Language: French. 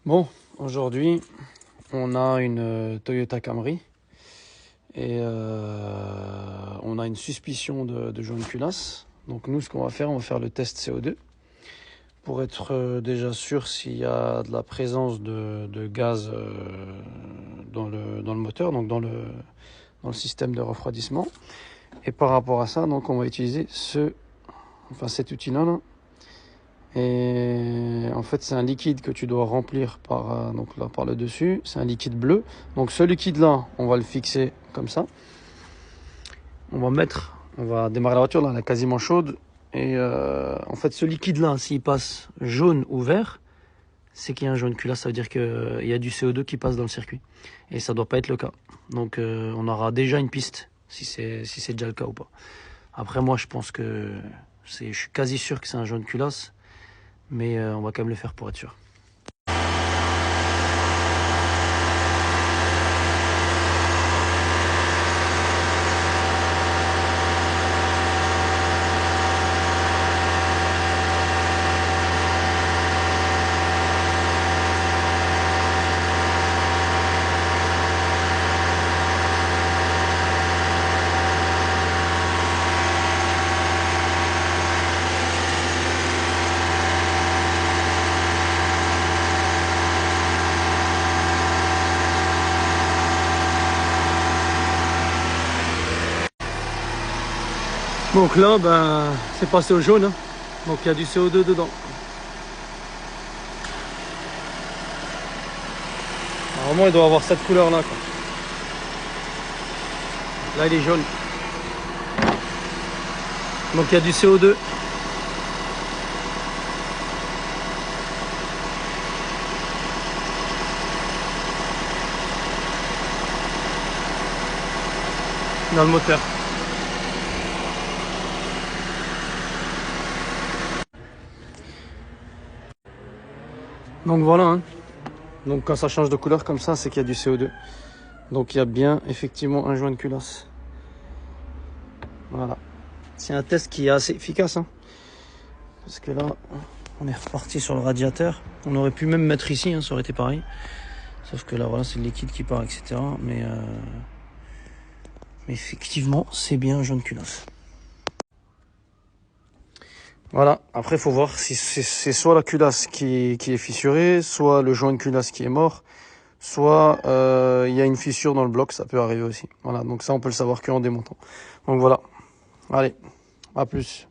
Bon, aujourd'hui, on a une Toyota Camry et on a une suspicion de jaune culasse. Donc nous, ce qu'on va faire, on va faire le test CO2 pour être déjà sûr s'il y a de la présence de gaz dans le moteur, donc dans le système de refroidissement. Et par rapport à ça, donc on va utiliser cet outil-là. Et en fait, c'est un liquide que tu dois remplir par le dessus. C'est un liquide bleu. Donc ce liquide-là, on va le fixer comme ça. On va démarrer la voiture, là, elle est quasiment chaude. Et en fait, ce liquide-là, s'il passe jaune ou vert, c'est qu'il y a un jaune culasse. Ça veut dire qu'il y a du CO2 qui passe dans le circuit. Et ça doit pas être le cas. Donc on aura déjà une piste, si c'est déjà le cas ou pas. Après, moi, je pense que je suis quasi sûr que c'est un jaune culasse. Mais on va quand même le faire pour être sûr. Donc là, c'est passé au jaune, hein. Donc il y a du CO2 dedans. Normalement, il doit avoir cette couleur-là, quoi. Là, il est jaune. Donc il y a du CO2. Dans le moteur. Donc voilà, hein. Donc quand ça change de couleur comme ça, c'est qu'il y a du CO2. Donc il y a bien effectivement un joint de culasse. Voilà. C'est un test qui est assez efficace, hein. Parce que là, on est reparti sur le radiateur. On aurait pu même mettre ici, hein, ça aurait été pareil. Sauf que là, voilà, c'est le liquide qui part, etc. Mais effectivement, c'est bien un jaune culasse. Voilà, après il faut voir si c'est soit la culasse qui est fissurée, soit le joint de culasse qui est mort, soit il y a une fissure dans le bloc, ça peut arriver aussi. Voilà, donc ça on peut le savoir qu'en démontant. Donc voilà, allez, à plus.